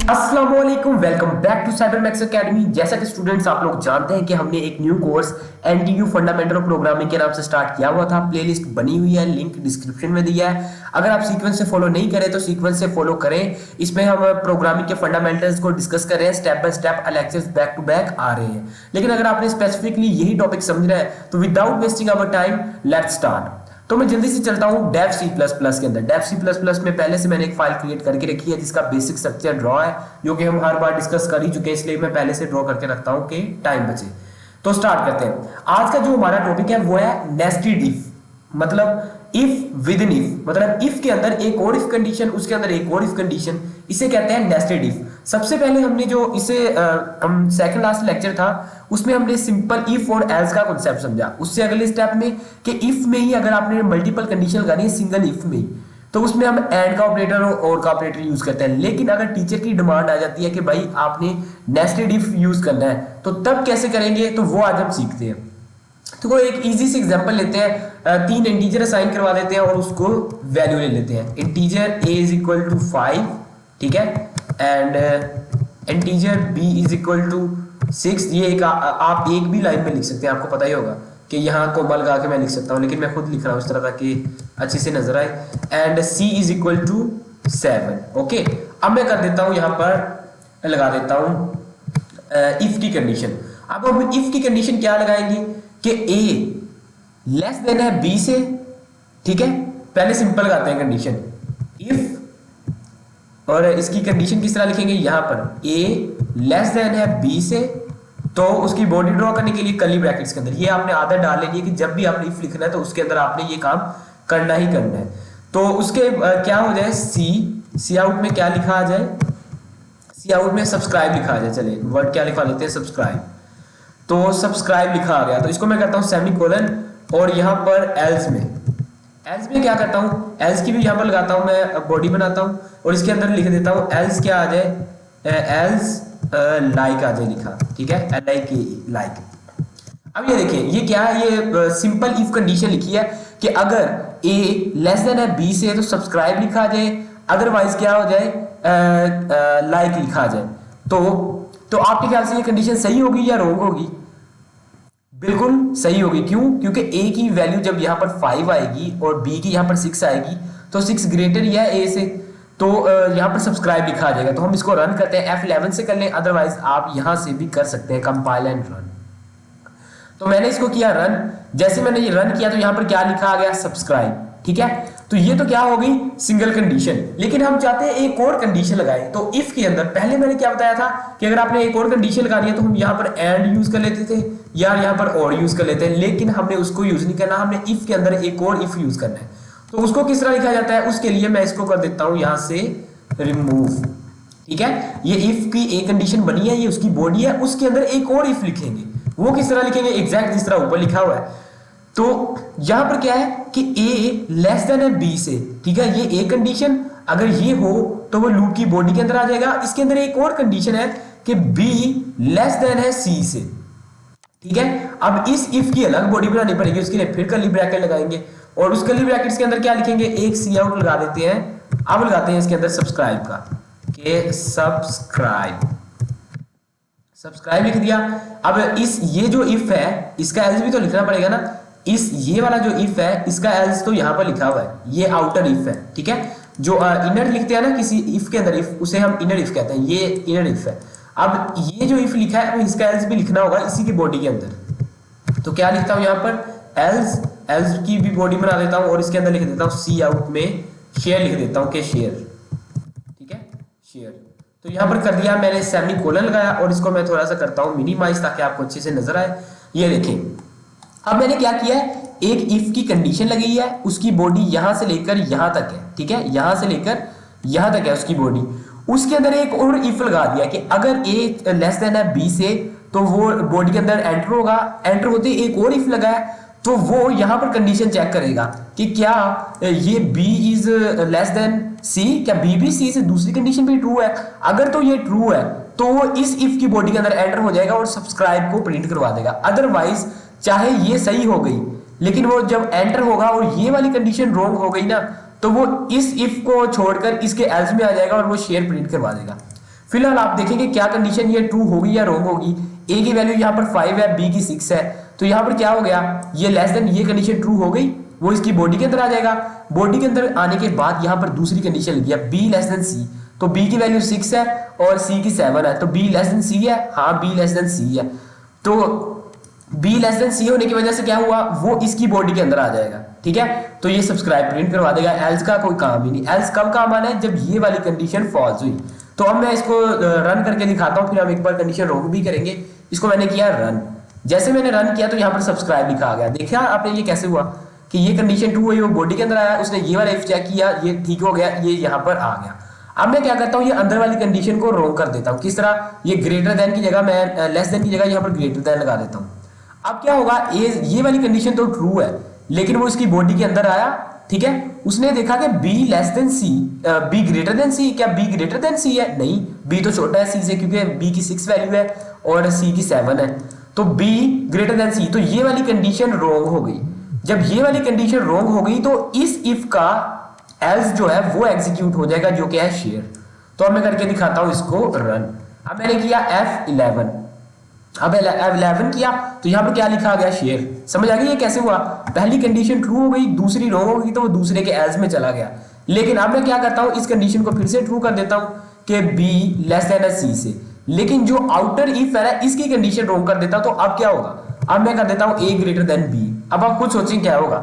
अस्सलाम वालेकुम, welcome back to cyber max academy. जैसा कि स्टूडेंट्स आप लोग जानते हैं कि हमने एक new course NTU fundamental of programming के नाम से स्टार्ट किया हुआ था। प्लेलिस्ट बनी हुई है, लिंक डिस्क्रिप्शन में दिया है। अगर आप सीक्वेंस से फॉलो नहीं करें तो सीक्वेंस से फॉलो करें। इसमें हम प्रोग्रामिंग के फंडामेंटल्स को डिस्कस कर रहे हैं, step by step lectures back to back आ रहे हैं। लेकिन अगर आपने स्पेसिफिकली यही टॉपिक समझना है तो without wasting our time let's start. तो मैं जल्दी से चलता हूं डेव सी प्लस प्लस के अंदर। डेव सी प्लस प्लस में पहले से मैंने एक फाइल क्रिएट करके रखी है जिसका बेसिक स्ट्रक्चर ड्रॉ है, जो कि हम हर बार डिस्कस कर ही चुके हैं, इसलिए मैं पहले से ड्रॉ करके रखता हूं कि टाइम बचे। तो स्टार्ट करते हैं। आज का जो हमारा टॉपिक है वो है नेस्टेड इफ, मतलब इफ विद इन इफ, मतलब इफ के अंदर एक और इफ कंडीशन, उसके अंदर एक और इफ कंडीशन, इसे कहते हैं नेस्टेड इफ। सबसे पहले हमने जो इसे हम सेकंड लास्ट लेक्चर था उसमें हमने सिंपल इफ और एल्स का कॉन्सेप्ट समझा। उससे अगले स्टेप में कि इफ में ही अगर आपने मल्टीपल कंडीशन लगानी है सिंगल इफ में ही, तो उसमें हम एंड का ऑपरेटर और का ऑपरेटर यूज करते हैं। लेकिन अगर टीचर की डिमांड आ जाती है कि भाई आपने नेस्टेड इफ यूज करना है तो तब कैसे करेंगे, तो वो आज हम सीखते हैं। तो कोई एक इजी सी एग्जांपल लेते हैं, तीन इंटीजर असाइन करवा देते हैं और उसको वैल्यू ले लेते हैं। Integer a is equal to 5, ठीक है, and integer b is equal to 6। ये एक आप एक भी लाइन में लिख सकते हैं, आपको पता ही होगा कि यहाँ कोमा लगा के मैं लिख सकता हूँ, लेकिन मैं खुद लिख रहा हूँ इस तरह ताकि अच्छे से नजर आए। And c is equal to 7। Okay, अब मैं कर देता हूँ यहाँ पर लगा देता हूँ इफ की कंडीशन। अब हम इफ की कंडीशन क्या लगाएंगे कि a लेस देन है b से, ठीक है। पहले सिंपल लगाते हैं कंडीशन इफ, और इसकी कंडीशन किस तरह लिखेंगे, यहां पर a लेस देन है b से, तो उसकी बॉडी ड्रॉ करने के लिए कर्ली ब्रैकेट्स के अंदर ये आपने आदत डाल लेनी है कि जब भी आपने इफ लिखना है तो उसके अंदर आपने ये काम करना ही करना है। तो उसके क्या हो जाए, सी आउट में क्या लिखा आ जाए, सी आउट में सब्सक्राइब लिखा आ जाए। चलिए वर्ड क्या लिखवा लेते हैं, सब्सक्राइब। तो सब्सक्राइब लिखा आ गया, तो इसको मैं करता हूं सेमीकोलन, और यहां पर एल्स में क्या करता हूं, एल्स की भी यहां पर लगाता हूं, मैं बॉडी बनाता हूं और इसके अंदर लिख देता हूं एल्स क्या आ जाए, एल्स लाइक आ जाए लिखा, ठीक है, लाइक। अब ये देखिए ये क्या है, ये सिंपल इफ कंडीशन लिखी है कि अगर a लेस देन है b से तो सब्सक्राइब लिखा आ जाए, अदरवाइज क्या हो जाए, लाइक लिखा आ जाए। तो आपके ख्याल से ये कंडीशन सही होगी या रॉन्ग होगी? बिल्कुल सही होगी। क्यों? क्योंकि a की वैल्यू जब यहाँ पर 5 आएगी और b की यहाँ पर 6 आएगी तो 6 ग्रेटर ही है a से, तो यहाँ पर सब्सक्राइब लिखा आ जाएगा। तो हम इसको रन करते हैं, F11 से कर लें, अदरवाइज आप यहाँ से भी कर सकते हैं, कंपाइल एंड रन। तो मैंने इसको किया रन। जैसे मैंने ये रन किया तो यहाँ पर क्या लिखा आ गया, सब्सक्राइब, ठीक है। तो ये तो क्या हो गई सिंगल कंडीशन, लेकिन हम चाहते हैं एक और कंडीशन लगाएं। तो इफ के अंदर पहले मैंने क्या बताया था कि अगर आपने एक और कंडीशन लगानी है तो हम यहाँ पर एंड यूज कर लेते थे या यहाँ पर और यूज कर लेते हैं, लेकिन हमने उसको यूज नहीं करना, हमने इफ के अंदर एक और इफ यूज करना है। तो उसको किस तरह लिखा जाता है, उसके लिए मैं इसको कर देता हूं यहां से रिमूव, ठीक है। ये इफ की एक कंडीशन बनी है, ये उसकी बॉडी है, उसके अंदर एक और इफ लिखेंगे। वो किस तरह लिखेंगे, एग्जैक्ट जिस तरह ऊपर लिखा हुआ है। तो यहां पर क्या है कि a लेस देन है b से, ठीक है, ये एक कंडीशन अगर ये हो तो वो लूप की बॉडी के अंदर आ जाएगा। इसके अंदर एक और कंडीशन है कि b लेस देन है c से, ठीक है। अब इस इफ की अलग बॉडी बनानी पड़ेगी, उसके लिए फिर कर्ली ब्रैकेट लगाएंगे और उस कर्ली ब्रैकेट्स के अंदर क्या लिखेंगे, एक सी आउट लगा देते हैं। अब लगाते हैं इसके अंदर सब्सक्राइब का, कि सब्सक्राइब लिख दिया। अब इस ये जो इफ है इसका एल्स भी तो लिखना पड़ेगा ना। इस ये वाला जो इफ है इसका एल्स तो यहाँ पर लिखा हुआ है, ये आउटर इफ है, ठीक है। जो इनर लिखते हैं ना किसी इफ के अंदर इफ, उसे हम इनर इफ कहते हैं, ये इनर इफ है। अब ये जो इफ लिखा है इसका एल्स भी लिखना होगा इसी की बॉडी के अंदर। तो क्या लिखता हूँ यहाँ पर, एल्स की भी बॉडी बना देता हूँ और इसके अंदर लिख देता हूँ सी आउट में शेयर लिख देता हूँ कि शेयर, ठीक है, शेयर। तो यहाँ पर कर दिया मैंने, सेमीकोलन लगाया और इसको मैं थोड़ा सा करता हूँ मिनिमाइज ताकि आपको अच्छे से नजर आए। ये देखें अब मैंने क्या किया है, एक इफ की कंडीशन लगी है, उसकी बॉडी यहां से लेकर यहां तक है, ठीक है, यहां से लेकर यहां तक है उसकी बॉडी। उसके अंदर एक और इफ लगा दिया कि अगर a लेस देन है b से तो वो बॉडी के अंदर एंटर होगा। एंटर होते एक और इफ लगा है तो वो यहां पर कंडीशन चेक करेगा कि क्या ये b is less than c, क्या b भी c से दूसरी कंडीशन भी ट्रू है। अगर तो ये ट्रू है तो वो इस इफ की बॉडी के अंदर एंटर हो जाएगा और सब्सक्राइब को प्रिंट करवा देगा। अदरवाइज चाहे ये सही हो गई लेकिन वो जब एंटर होगा और ये वाली कंडीशन रॉन्ग हो गई ना, तो वो इस इफ को छोड़कर इसके एल्स में आ जाएगा और वो शेयर प्रिंट करवा देगा। फिलहाल आप देखेंगे क्या कंडीशन ये ट्रू होगी या रॉन्ग होगी। ए की वैल्यू यहाँ पर 5 है, बी की 6 है, तो यहाँ पर क्या हो गया, ये लेस देन, ये कंडीशन ट्रू हो गई, वो इसकी बॉडी के अंदर आ जाएगा। बॉडी के अंदर आने के बाद यहाँ पर दूसरी कंडीशन लगी है बी लेस देन सी, तो बी की वैल्यू 6 है और सी की 7 है, तो बी लेस देन सी है, हाँ बी लेस देन सी है। तो बी लेस देन सी होने की वजह से क्या हुआ, वो इसकी बॉडी के अंदर आ जाएगा, ठीक है। तो ये सब्सक्राइब प्रिंट करवा देगा, एल्स का कोई काम ही नहीं। एल्स कब काम आना है, जब ये वाली कंडीशन फॉल्स हुई। तो अब मैं इसको रन करके दिखाता हूँ, फिर हम एक बार कंडीशन रॉन्ग भी करेंगे। इसको मैंने किया रन, जैसे मैंने रन किया तो यहाँ पर सब्सक्राइब लिखा आ गया। देखा आपने ये कैसे हुआ कि ये कंडीशन ट्रू हुई, वो बॉडी के अंदर आया, उसने ये वाला इफ चेक किया, ये ठीक हो गया, ये यहाँ पर आ गया। अब मैं क्या करता हूँ, ये अंदर वाली कंडीशन को रॉन्ग कर देता हूँ। किस तरह, ये ग्रेटर देन की जगह मैं लेस देन की जगह यहाँ पर ग्रेटर देन लगा देता हूँ। अब क्या होगा, ये वाली कंडीशन तो ट्रू है, लेकिन वो इसकी बॉडी के अंदर आया, ठीक है। उसने देखा कि B less than C, B greater than C, क्या बी ग्रेटर देन सी है, नहीं, बी तो छोटा है सी से, क्योंकि बी की 6 वैल्यू है और सी की 7 है, तो बी ग्रेटर देन सी। तो ये वाली कंडीशन रॉन्ग हो गई। जब ये वाली कंडीशन रॉन्ग हो गई तो इस इफ का एल्स जो है वो एग्जीक्यूट हो जाएगा, जो कि है शेयर। तो अब मैं करके दिखाता हूं इसको रन। अब मैंने किया F11, अब F11 किया तो यहाँ पर क्या लिखा आ गया, शेयर। समझ आ गई ये कैसे हुआ, पहली कंडीशन ट्रू हो गई, दूसरी रॉन्ग हो गई, तो वो दूसरे के एल्स में चला गया। लेकिन अब मैं क्या करता हूँ, इस कंडीशन को फिर से ट्रू कर देता हूँ कि बी लेस देन है सी से, लेकिन जो आउटर इफ है इसकी कंडीशन रॉन्ग कर देता हूँ। तो अब क्या होगा, अब मैं कर देता हूँ ए ग्रेटर देन बी। अब आप खुद सोचें क्या होगा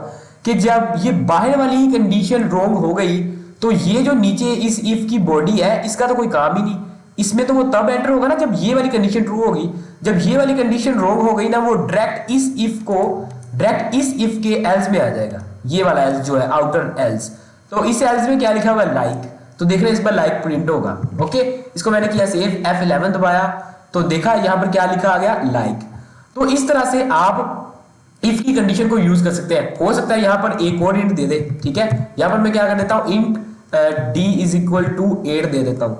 कि जब ये बाहर वाली ही कंडीशन रॉन्ग हो गई, तो ये जो नीचे इस इफ की बॉडी है इसका तो कोई काम ही नहीं, इसमें तो वो तब एंटर होगा ना जब ये वाली कंडीशन ट्रू होगी। जब ये वाली कंडीशन रॉन्ग हो गई ना, वो डायरेक्ट इस इफ के एल्स में आ जाएगा, ये वाला एल्स जो है आउटर एल्स। तो इस एल्स में क्या लिखा हुआ है, लाइक, तो देख रहे हैं इस पर लाइक प्रिंट होगा। ओके, इसको मैंने किया सेव, F11 दबाया तो देखा यहाँ पर क्या लिखा आ गया, लाइक। तो इस तरह से आप इफ की कंडीशन को यूज कर सकते हैं। हो सकता है यहाँ पर एक और इंट दे दे, ठीक है। यहाँ पर मैं क्या कर देता हूँ, int d is equal to 8 दे देता हूँ,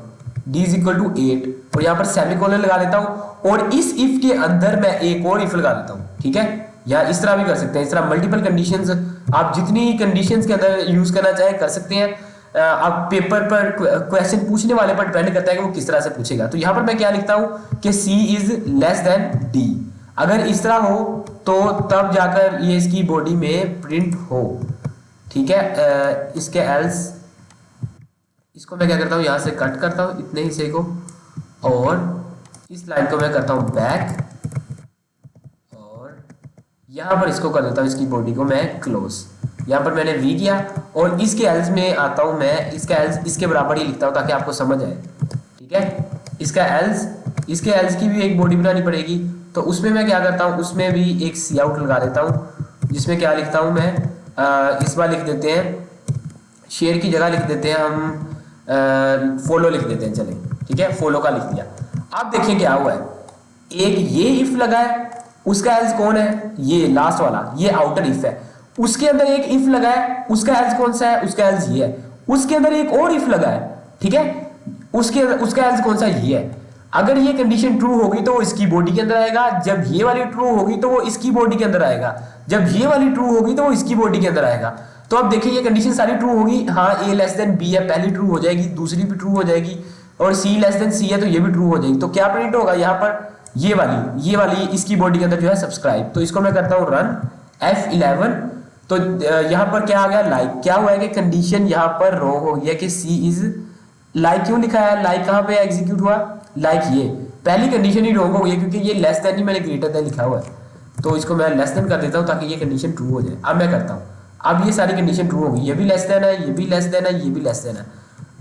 d इज इक्वल टू 8, और यहाँ पर सेमीकोलन लगा देता हूँ, और इस इफ के अंदर मैं एक और इफ लगा देता हूँ, ठीक है। या इस तरह भी कर सकते हैं, इस तरह मल्टीपल कंडीशंस आप जितनी कंडीशंस के अंदर यूज करना चाहे कर सकते हैं। आप पेपर पर क्वेश्चन पूछने वाले पर डिपेंड करता है कि वो किस तरह से पूछेगा। तो यहाँ पर मैं क्या लिखता हूँ कि c is less than d। अगर इस तरह हो तो तब जाकर ये इसकी बॉडी में प्रिंट हो, ठीक है। इसके एल्स, इसको मैं क्या करता हूँ, यहाँ से कट करता हूँ इतने हिस्से को, और इस लाइन को मैं करता हूँ बैक, और यहाँ पर इसको कर देता हूँ, इसकी बॉडी को मैं क्लोज। यहाँ पर मैंने वी किया और इसके एल्स में आता हूँ मैं, इसका एल्स इसके बराबर ही लिखता हूँ ताकि आपको समझ आए, ठीक है। इसका एल्स, इसके एल्स की भी एक बॉडी बनानी पड़ेगी, तो उसमें मैं क्या करता हूँ, उसमें भी एक सी आउट लगा देता हूँ, जिसमें क्या लिखता हूँ मैं, इस बार लिख देते हैं, शेयर की जगह लिख देते हैं हम फॉलो लिख देते हैं, चलें, ठीक है, फॉलो का लिख दिया। आप देखिए क्या हुआ है, एक ये इफ लगा है, उसका एल्स कौन है, ये लास्ट वाला, ये आउटर इफ है। उसके अंदर एक इफ लगा है, उसका एल्स कौन सा है, उसका एल्स ये है। उसके अंदर एक और इफ लगा है, ठीक है, उसका एल्स कौन सा, ये है। अगर ये कंडीशन ट्रू होगी तो वो इसकी बॉडी के अंदर आएगा, जब ये वाली ट्रू होगी तो वो इसकी बॉडी के अंदर आएगा, जब ये वाली ट्रू होगी तो वो इसकी बॉडी के अंदर आएगा। तो अब देखिए ये कंडीशन सारी ट्रू होगी, हाँ a लेस देन b है, पहली ट्रू हो जाएगी, दूसरी भी ट्रू हो जाएगी, और c लेस देन c है तो ये भी ट्रू हो जाएगी। तो क्या प्रिंट होगा यहाँ पर, ये वाली इसकी बॉडी के अंदर जो है सब्सक्राइब। तो इसको मैं करता हूँ रन F11, तो यहाँ पर क्या आ गया, लाइक। क्या हुआ है कि कंडीशन यहाँ पर रॉन्ग हो गया कि c इज लाइक। क्यों लिखा है लाइक, कहाँ पे एग्जीक्यूट हुआ, लाइक ये पहली कंडीशन ही रॉन्ग हो गई, क्योंकि ये लेस देन ही मैंने ग्रेटर देन लिखा हुआ है। तो इसको मैं लेस देन कर देता हूँ ताकि ये कंडीशन ट्रू हो जाए। अब मैं करता हूँ, अब ये सारी कंडीशन ट्रू होगी, ये भी लेस देन है, ये भी लेस देन है, ये भी लेस देन है।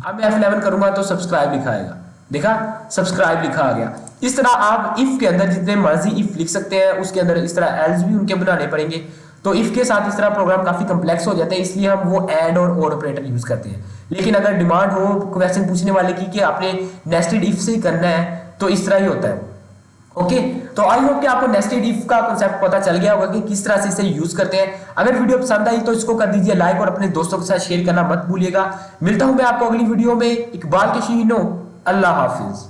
अब मैं F11 करूंगा तो सब्सक्राइब लिखा आएगा, देखा, सब्सक्राइब लिखा आ गया। इस तरह आप इफ के अंदर जितने मर्जी इफ लिख सकते हैं, उसके अंदर इस तरह एल्स भी उनके बनाने पड़ेंगे। तो इफ के साथ इस तरह प्रोग्राम काफी कम्प्लेक्स हो जाते हैं, इसलिए हम वो एंड और ओर ऑपरेटर यूज करते हैं। लेकिन अगर डिमांड हो क्वेश्चन पूछने वाले की कि आपने नेस्टेड इफ से ही करना है, तो इस तरह ही होता है। ओके, तो आई होप कि आपको नेस्टेड इफ का कांसेप्ट पता चल गया होगा कि किस तरह से इसे यूज करते हैं। अगर वीडियो पसंद आई तो इसको कर दीजिए लाइक, और अपने दोस्तों के साथ शेयर करना मत भूलिएगा। मिलता हूं मैं आपको अगली वीडियो में। इकबाल के शीनो, अल्लाह हाफिज।